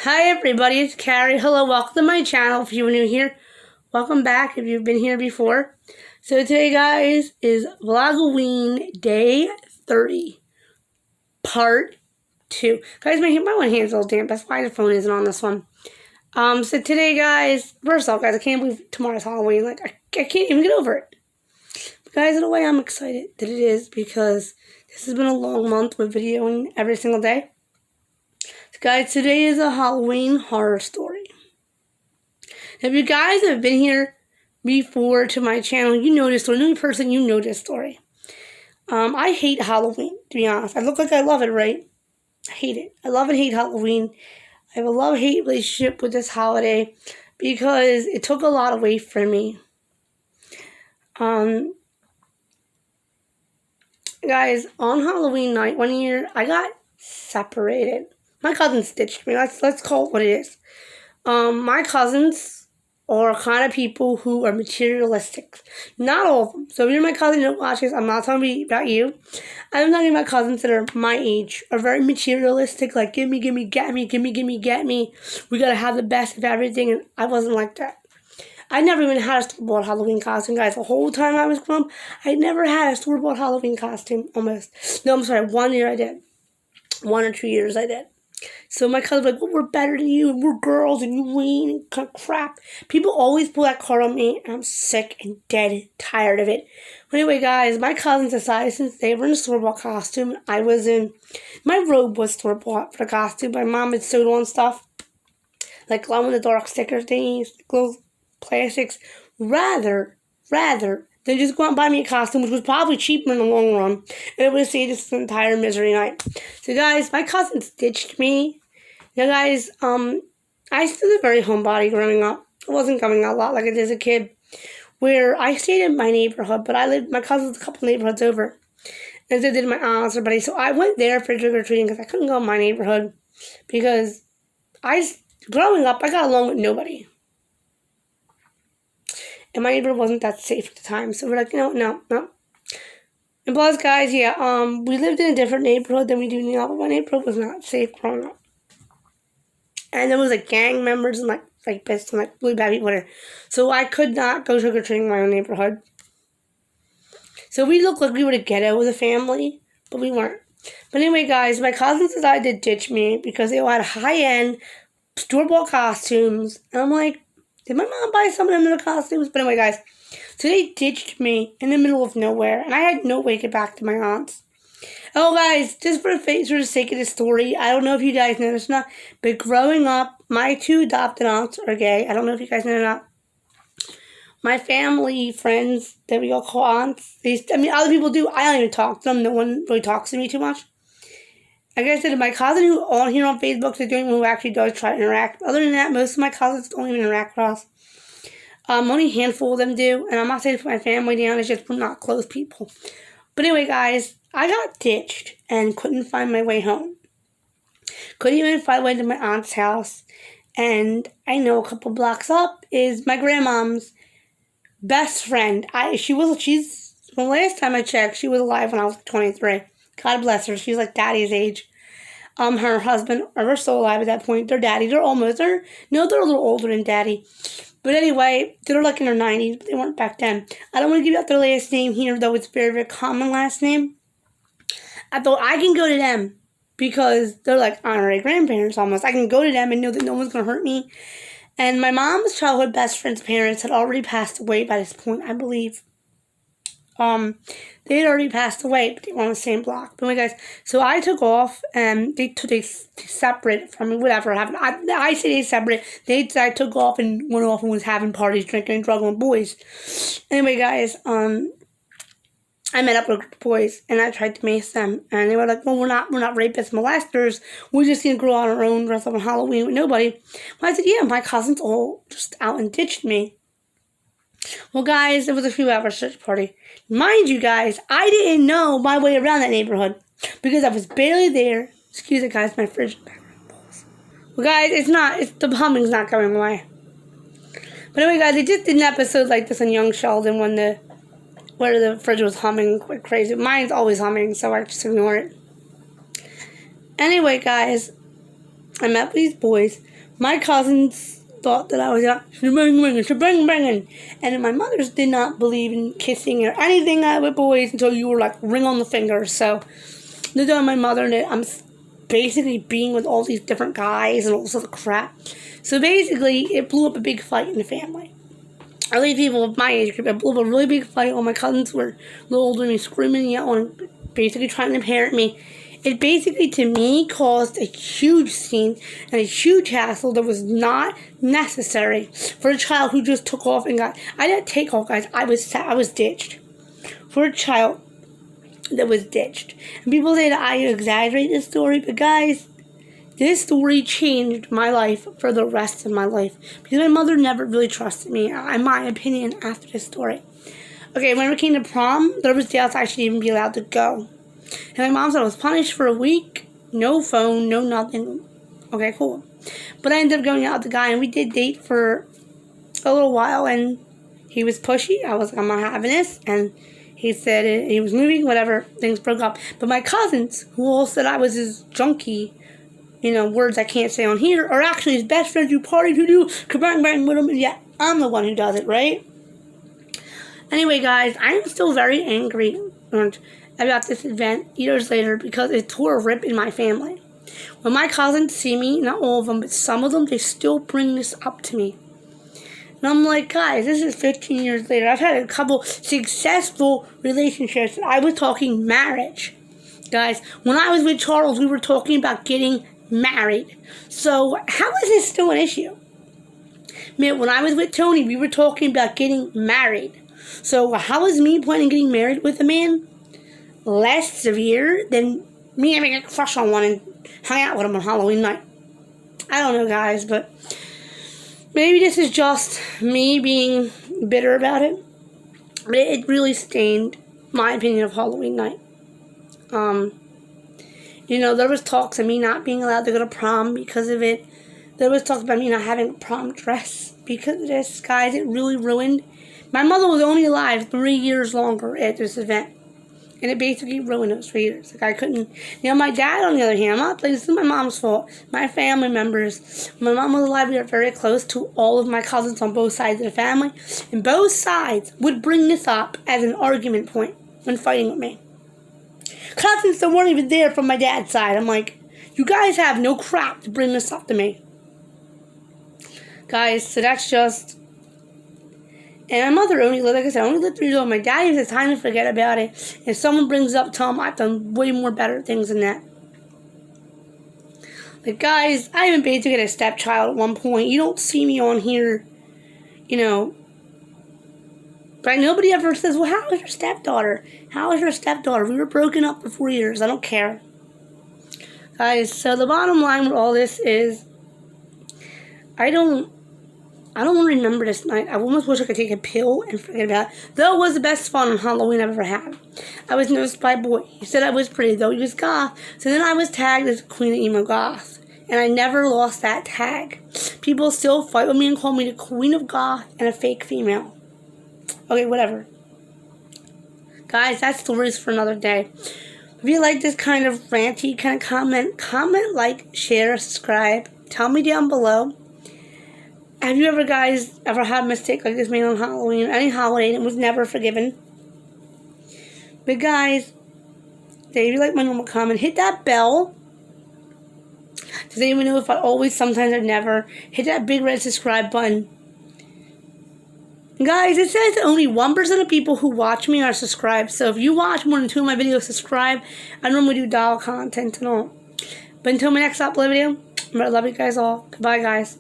Hi everybody, it's Carrie. Hello, welcome to my channel. If you're new here, welcome back if you've been here before. So today, guys, is Vlogoween Day 30, Part 2. Guys, my one hand's a little damp. That's why the phone isn't on this one. So today, guys, first off, guys, I can't believe tomorrow's Halloween. Like, I can't even get over it. But guys, in a way, I'm excited that it is because this has been a long month with videoing every single day. So guys, today is a Halloween horror story. If you guys have been here before to my channel, you know this story. New person, you know this story. I hate Halloween, to be honest. I look like I love it, right? I hate it. I love and hate Halloween. I have a love-hate relationship with this holiday because it took a lot away from me. Guys, on Halloween night, one year, I got separated. My cousin stitched me. Let's call it what it is. My cousins are kind of people who are materialistic. Not all of them. So if you're my cousin, you don't watch this. I'm not talking about you. I'm talking about cousins that are my age, are very materialistic. Like, get me, get me. We gotta have the best of everything. And I wasn't like that. I never even had a store-bought Halloween costume, guys. The whole time I was growing up, I never had a store-bought Halloween costume, almost. No, I'm sorry. 1 year I did. 1 or 2 years I did. So my cousin was like, well, we're better than you, and we're girls, and you ain't, and kind of crap. People always pull that card on me, and I'm sick and dead tired of it. But anyway, guys, my cousins decided since they were in a store-bought costume, I was in, my robe was store-bought for the costume. My mom had sewed on stuff, like glow-in-the-dark sticker thingies, glow plastics, rather than just go out and buy me a costume, which was probably cheaper in the long run, and it would have saved this entire misery night. So, guys, my cousin stitched me. Now, guys, I still was a very homebody growing up. I wasn't coming out a lot like I did as a kid, where I stayed in my neighborhood, but my cousin's a couple neighborhoods over, and so did my aunts or buddies. So I went there for trick-or-treating because I couldn't go in my neighborhood because growing up, I got along with nobody. And my neighborhood wasn't that safe at the time. So we're like, no. And plus, guys, yeah, we lived in a different neighborhood than we do now, but my neighborhood was not safe growing up. And there was, like, gang members and, like rapists and, like, really bad people there. So I could not go trick-or-treating in my own neighborhood. So we looked like we were a ghetto with a family, but we weren't. But anyway, guys, my cousins decided to ditch me because they all had high-end store-bought costumes. And I'm like, did my mom buy some of them in the costumes? But anyway, guys, so they ditched me in the middle of nowhere, and I had no way to get back to my aunts. Oh, guys, just for the sake of the story, I don't know if you guys know this or not, but growing up, my 2 adopted aunts are gay. I don't know if you guys know or not. My family, friends that we all call aunts, other people do. I don't even talk to them. No one really talks to me too much. Like I said, my cousin who on here on Facebook is the only one who actually does try to interact. Other than that, most of my cousins don't even interact with us. Only a handful of them do. And I'm not saying to put my family down, it's just we're not close people. But anyway, guys, I got ditched and couldn't find my way home. Couldn't even find my way to my aunt's house. And I know a couple blocks up is my grandmom's best friend. She's the last time I checked, she was alive when I was 23. God bless her. She's like daddy's age. Her husband are still alive at that point. They're a little older than daddy. But anyway, they're like in their 90s, but they weren't back then. I don't want to give out their last name here, though it's very, very common last name. I thought I can go to them because they're like honorary grandparents almost. I can go to them and know that no one's going to hurt me. And my mom's childhood best friend's parents had already passed away by this point, I believe. They had already passed away, but they were on the same block. But anyway, guys, so I took off, and they separate from me, whatever happened. I say they separate. I took off and went off and was having parties, drinking and drugging with boys. Anyway, guys, I met up with a group of boys, and I tried to mace them, and they were like, well, we're not rapists, molesters. We're just going to grow on our own, dress up on Halloween with nobody. But I said, yeah, my cousins all just out and ditched me. Well, guys, it was a few hours search party. Mind you, guys, I didn't know my way around that neighborhood because I was barely there. Excuse me, guys, my fridge background balls. Well, guys, the humming's not going away. But anyway, guys, they just did an episode like this on Young Sheldon where the fridge was humming like crazy. Mine's always humming, so I just ignore it. Anyway, guys, I met these boys. My cousins thought that I was banging. And my mothers did not believe in kissing or anything with boys until you were like ring on the finger. So they told my mother that I'm basically being with all these different guys and all sorts of crap. So basically, it blew up a big fight in the family. At least people of my age group, it blew up a really big fight. All my cousins were a little older than me, screaming and yelling, basically trying to parent me. It basically, to me, caused a huge scene and a huge hassle that was not necessary for a child who just took off and got... I didn't take off, guys. I was ditched. For a child that was ditched. And people say that I exaggerate this story, but guys, this story changed my life for the rest of my life. Because my mother never really trusted me, in my opinion, after this story. Okay, when it came to prom, there was doubts I should even be allowed to go. And my mom said I was punished for a week. No phone, no nothing. Okay, cool. But I ended up going out with the guy, and we did date for a little while, and he was pushy. I was like, I'm not having this. And he said he was moving, whatever. Things broke up. But my cousins, who all said I was his junkie, words I can't say on here, are actually his best friends who party, who do kabang with him. And yeah, I'm the one who does it, right? Anyway, guys, I am still very angry about this event years later because it tore a rip in my family. When my cousins see me, not all of them, but some of them, they still bring this up to me. And I'm like, guys, this is 15 years later. I've had a couple successful relationships. I was talking marriage. Guys, when I was with Charles, we were talking about getting married. So how is this still an issue? Man, when I was with Tony, we were talking about getting married. So how is me planning on getting married with a man less severe than me having a crush on one and hang out with him on Halloween night? I don't know, guys, but maybe this is just me being bitter about it. But it really stained my opinion of Halloween night. There was talks of me not being allowed to go to prom because of it. There was talks about me not having a prom dress because of this. Guys, it really ruined. My mother was only alive 3 years longer at this event. And it basically ruined those 3 years. Like, I couldn't... my dad, on the other hand, I'm not saying this is my mom's fault. My family members. When my mom was alive, we were very close to all of my cousins on both sides of the family. And both sides would bring this up as an argument point when fighting with me. Cousins that weren't even there from my dad's side. I'm like, you guys have no crap to bring this up to me. Guys, so that's just... And my mother only lived, like I said, only lived 3 years old. My dad has time to forget about it. If someone brings it up, tell them I've done way more better things than that. Like, guys, I even basically had a stepchild at one point. You don't see me on here, But nobody ever says, well, how is your stepdaughter? How is your stepdaughter? We were broken up for 4 years. I don't care. Guys, so the bottom line with all this is, I don't want to remember this night. I almost wish I could take a pill and forget about it. Though it was the best fun on Halloween I've ever had. I was noticed by a boy. He said I was pretty, though he was goth. So then I was tagged as Queen of Emo Goth. And I never lost that tag. People still fight with me and call me the Queen of Goth and a fake female. Okay, whatever. Guys, that story's for another day. If you like this kind of ranty kind of comment, like, share, subscribe. Tell me down below. Have you ever had a mistake like this made on Halloween or any holiday and it was never forgiven? But guys, if you like my normal comment, hit that bell. Does anyone know if I always, sometimes, or never? Hit that big red subscribe button. Guys, it says that only 1% of people who watch me are subscribed. So if you watch more than 2 of my videos, subscribe. I normally do doll content and all. But until my next upload video, I love you guys all. Goodbye, guys.